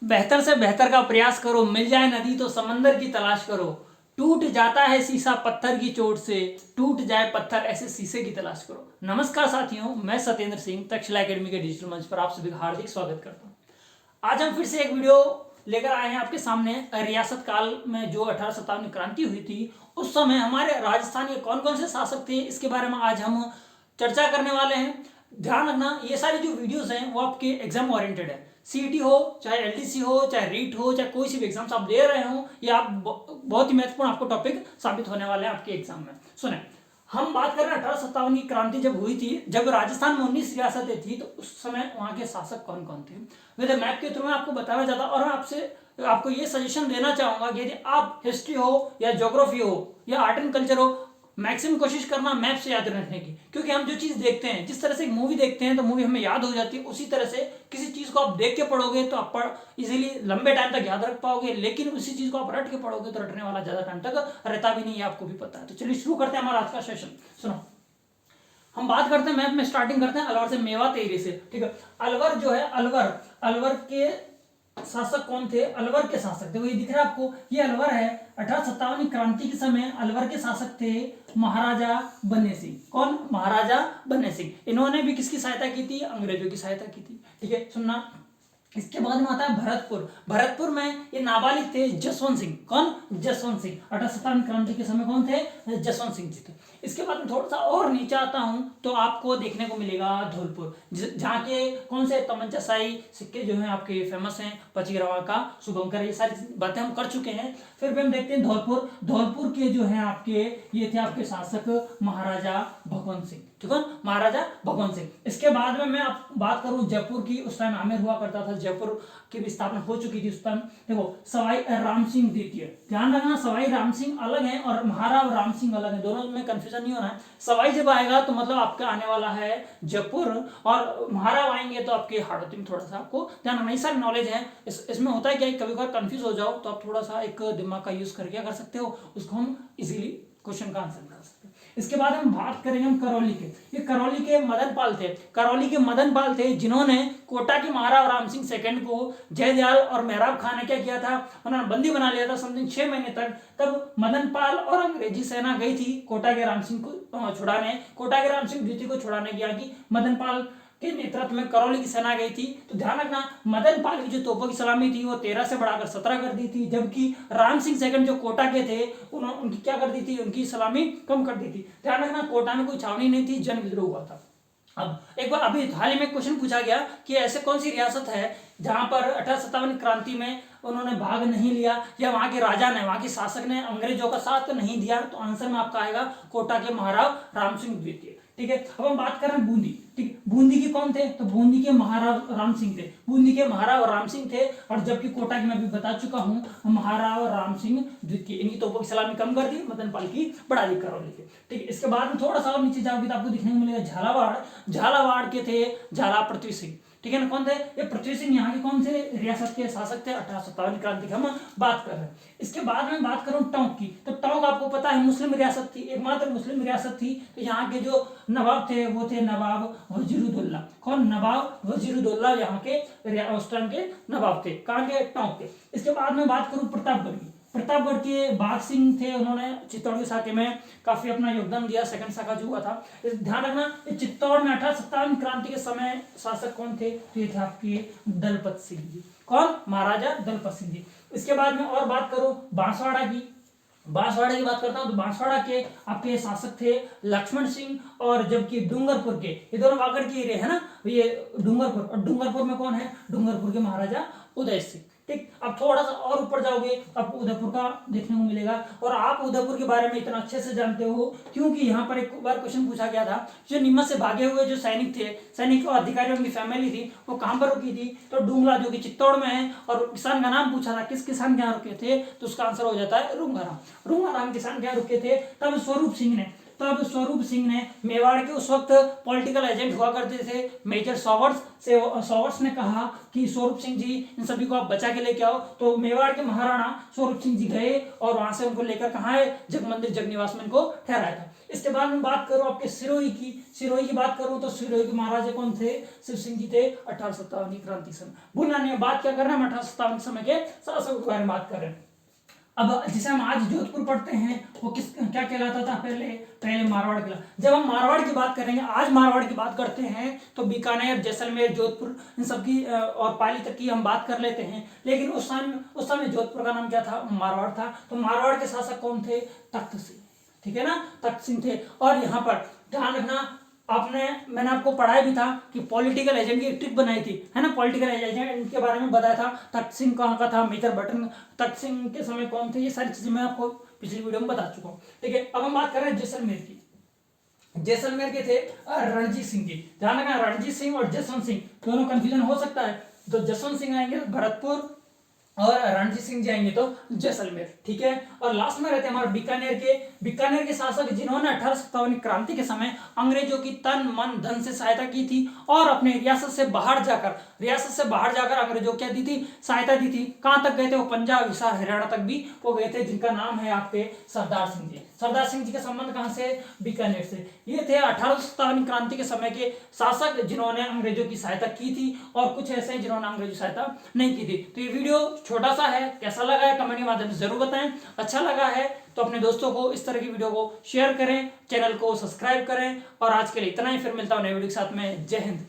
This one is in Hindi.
बेहतर से बेहतर का प्रयास करो, मिल जाए नदी तो समंदर की तलाश करो। टूट जाता है शीशा पत्थर की चोट से, टूट जाए पत्थर ऐसे शीशे की तलाश करो। नमस्कार साथियों, मैं सत्येंद्र सिंह तक्षशिला एकेडमी के डिजिटल मंच पर आप सभी का हार्दिक स्वागत करता हूं। आज हम फिर से एक वीडियो लेकर आए हैं आपके सामने। रियासत काल में जो 1857 क्रांति हुई थी, उस समय हमारे राजस्थान के कौन कौन से शासक थे, इसके बारे में आज हम चर्चा करने वाले हैं। ध्यान रखना, ये सारी जो वीडियोस हैं वो आपके एग्जाम ओरिएंटेड है। सीईटी हो, चाहे एलडीसी हो, चाहे रीट हो, चाहे कोई सी भी एग्जाम्स आप दे रहे हो, ये आप बहुत ही महत्वपूर्ण आपको टॉपिक साबित होने वाले हैं आपके एग्जाम में। सुने, हम बात कर रहे हैं 1857 की क्रांति जब हुई थी, जब राजस्थान में 19 रियासतें थी, तो उस समय वहां के शासक कौन कौन थे, वैसे मैप के थ्रू मैं आपको बताना चाहता हूं। और मैं आपको ये सजेशन देना चाहूंगा कि यदि आप हिस्ट्री हो या ज्योग्राफी हो या आर्ट एंड कल्चर हो, मैक्सिमम कोशिश करना मैप से याद रखने की। क्योंकि हम जो चीज देखते हैं, जिस तरह से एक मूवी देखते हैं तो मूवी हमें याद हो जाती है, उसी तरह से किसी चीज को आप देख के पढ़ोगे तो आप इजीली लंबे टाइम तक याद रख पाओगे, लेकिन उसी चीज को आप रट के पढ़ोगे तो रटने वाला ज्यादा टाइम तक रहता भी नहीं है, आपको भी पता है। तो चलिए शुरू करते हैं हमारा आज का सेशन। सुनो, हम बात करते हैं मैप में, स्टार्टिंग करते हैं अलवर से, मेवात एरिया से। ठीक है, अलवर जो है, अलवर के शासक कौन थे? अलवर के शासक थे, वो ये दिख रहा है आपको, ये अलवर है। 1857 क्रांति के समय अलवर के शासक थे महाराजा बन्ने सिंह। कौन? महाराजा बन्ने सिंह। इन्होंने भी किसकी सहायता की थी? अंग्रेजों की सहायता की थी। ठीक है, सुनना। इसके बाद में आता है भरतपुर। भरतपुर में ये नाबालिग थे जसवंत सिंह। कौन? जसवंत सिंह। 1857 क्रांति के समय कौन थे? जसवंत सिंह जी थे। इसके बाद में थोड़ा सा और नीचे आता हूं तो आपको देखने को मिलेगा धौलपुर, जहाँ के कौन से तमंचाशाही सिक्के जो हैं आपके फेमस हैं, पचीरवा का, शुभंकर, ये सारी बातें हम कर चुके हैं। फिर भी हम देखते हैं धौलपुर। धौलपुर के जो है आपके, ये थे आपके शासक महाराजा भगवंत सिंह। ठीक है, महाराजा भगवंत सिंह। इसके बाद में मैं आप बात करूं जयपुर की, उस टाइम आमेर हुआ करता था, जयपुर की भी स्थापना हो चुकी थी उस टाइम। देखो, सवाई राम सिंह द्वितीय। ध्यान रखना, सवाई राम सिंह अलग है और महाराव राम सिंह अलग है, दोनों में कंफ्यूजन नहीं होना है। सवाई जब आएगा तो मतलब आपका आने वाला है जयपुर, और महाराव आएंगे तो आपके हाड़ौती में। थोड़ा सा आपको ध्यान रखना, ये सारी नॉलेज है। इसमें होता है क्या, कभी कभार कंफ्यूज हो जाओ तो आप थोड़ा सा एक दिमाग का यूज करके क्या कर सकते हो, उसको हम इजीली क्वेश्चन का आंसर निकाल सकते हैं। इसके बाद हम बात करेंगे हम करौली के। ये करौली के मदन पाल थे। करौली के मदन पाल थे जिन्होंने कोटा के महाराव राम सिंह सेकंड को जयदयाल और मेहराब खान ने क्या किया था, उन्होंने बंदी बना लिया था समथिंग 6 महीने तक। तब मदन पाल और अंग्रेजी सेना गई थी कोटा के राम सिंह को छुड़ाने, कोटा के राम सिंह द्वितीय को छुड़ाने की आगे मदन पाल के नेतृत्व में करौली की सेना गई थी। तो ध्यान रखना, मदन पाल की जो तोपों की सलामी थी वो 13 से बढ़ाकर 17 कर दी थी, जबकि राम सिंह सेकंड जो कोटा के थे उन्होंने उनकी क्या कर दी थी, उनकी सलामी कम कर दी थी। ध्यान रखना, कोटा में कोई छावनी नहीं थी, जन विद्रोह हुआ था। अब एक बार अभी हाल ही में क्वेश्चन पूछा गया कि ऐसे कौन सी रियासत है जहां पर 1857 क्रांति में उन्होंने भाग नहीं लिया, या वहां के राजा ने, वहां के शासक ने अंग्रेजों का साथ नहीं दिया। तो आंसर में आपका आएगा कोटा के महाराव राम सिंह द्वितीय। ठीक है, अब हम बात कर रहे हैं बूंदी। ठीक, बूंदी के कौन थे? तो बूंदी के महाराव राम सिंह थे। बूंदी के महाराव राम सिंह थे, और जबकि कोटा की मैं अभी बता चुका हूं महाराव राम सिंह द्वितीय। इनकी तोपों की सलामी कम कर दी, मदन पाल की बढ़ा दी करौली के। ठीक है, इसके बाद में थोड़ा सा और नीचे जाओगे तो आपको दिखने को मिलेगा झालावाड़। झालावाड़ के थे झाला पृथ्वी सिंह। ठीक है ना, कौन थे ये? पृथ्वी सिंह यहाँ के कौन से रियासत के शासक थे? 1857 क्रांति की हम बात कर रहे हैं। इसके बाद में बात करूं टोंक की, तो टोंक आपको पता है मुस्लिम रियासत थी, एकमात्र मुस्लिम रियासत थी। तो यहाँ के जो नवाब थे वो थे नवाब वजीरुद्दौला। कौन? नवाब वजीरुद्दौला यहाँ के उस टाइम के नवाब थे। कहाँ के? टोंक के। इसके बाद में बात करूं प्रतापगढ़ की। प्रतापगढ़ के बाघ सिंह थे, उन्होंने चित्तौड़ की शाखा में काफी अपना योगदान दिया, सेकंड शाखा जो हुआ था। ध्यान रखना, चित्तौड़ में 1857 क्रांति के समय शासक कौन थे? तो ये थे आपके दलपत सिंह जी। कौन? महाराजा दलपत सिंह जी। इसके बाद में और बात करो बांसवाड़ा की। बांसवाड़ा की बात करता हूं तो बांसवाड़ा के आपके शासक थे लक्ष्मण सिंह, और जबकि डूंगरपुर के, ये दोनों वागड़ के एरिया है ना, ये डूंगरपुर, और डूंगरपुर में कौन है? डूंगरपुर के महाराजा उदय सिंह। ठीक, अब थोड़ा सा और ऊपर जाओगे आपको उदयपुर का देखने को मिलेगा। और आप उदयपुर के बारे में इतना अच्छे से जानते हो क्योंकि यहाँ पर एक बार क्वेश्चन पूछा गया था, जो नीमच से भागे हुए जो सैनिक थे, सैनिक और अधिकारियों की फैमिली थी, वो कहाँ पर रुकी थी? तो डूंगला, जो कि चित्तौड़ में है। और किसान का नाम पूछा था, किस किसान के यहाँ रुके थे? तो उसका आंसर हो जाता है रूंगाराम। रूंगाराम किसान के यहाँ रुके थे। तब स्वरूप सिंह ने तब स्वरूप सिंह ने मेवाड़ के उस वक्त पॉलिटिकल एजेंट हुआ करते थे मेजर सॉवर्ट्स ने कहा कि स्वरूप सिंह जी इन सभी को आप बचा के लेके आओ। तो मेवाड़ के महाराणा स्वरूप सिंह जी गए और वहां से उनको लेकर कहाँ है, जगमंदिर जगनिवास में इनको ठहराया था। इसके बाद में बात करूं आपके सिरोही की बात करूं तो सिरोही के महाराजा कौन थे, शिव सिंह जी थे 1857 की क्रांति समय। भूलना नहीं, बात क्या कर रहे हैं, हम 1857 समय के शासकों के बारे में बात कर रहे हैं। अब जिसे हम आज जोधपुर पढ़ते हैं वो क्या कहलाता था, पहले मारवाड़ कहला। जब हम मारवाड़ की बात करेंगे, आज मारवाड़ की बात करते हैं तो बीकानेर, जैसलमेर, जोधपुर इन सब की और पाली तक की हम बात कर लेते हैं। लेकिन उस समय जोधपुर का नाम क्या था, मारवाड़ था। तो मारवाड़ के शासक कौन थे, तख्त सिंह, ठीक है ना, तख्त सिंह थे। और यहाँ पर ध्यान रखना, मैंने आपको पढ़ाया भी था कि पॉलिटिकल एजेंट की एक ट्रिक बनाई थी, है ना, पॉलिटिकल एजेंट के बारे में बताया था। तख्त सिंह कहाँ का था, मेजर बटन तख्त सिंह के समय कौन थे, ये सारी चीजें मैं आपको पिछली वीडियो में बता चुका हूँ। ठीक है, अब हम बात कर रहे हैं जैसलमेर की। जैसलमेर के थे रणजीत सिंह जी। ध्यान रखना, रणजीत सिंह और जसवंत सिंह दोनों कंफ्यूजन हो सकता है। तो जसवंत सिंह आएंगे भरतपुर और रणजीत सिंह जी आएंगे तो जैसलमेर, ठीक है। और लास्ट में रहते हैं हमारे बीकानेर के शासक जिन्होंने 1857 की क्रांति के समय अंग्रेजों की तन मन धन से सहायता की थी और अपने रियासत से बाहर जाकर अंग्रेजों क्या दी थी, सहायता दी थी। कहां तक गए थे वो, पंजाब, हिसार, हरियाणा तक भी वो गए थे, जिनका नाम है आपके सरदार सिंह जी। सरदार सिंह जी का संबंध कहां से, बीकानेर से। ये थे 1857 क्रांति के समय के शासक जिन्होंने अंग्रेजों की सहायता की थी, और कुछ ऐसे हैं जिन्होंने अंग्रेजों की सहायता नहीं की थी। तो ये वीडियो छोटा सा है, कैसा लगा है कमेंट के माध्यम से जरूर बताएं। अच्छा लगा है तो अपने दोस्तों को इस तरह की वीडियो को शेयर करें, चैनल को सब्सक्राइब करें। और आज के लिए इतना ही, फिर मिलता हूं नए वीडियो के साथ में। जय हिंद।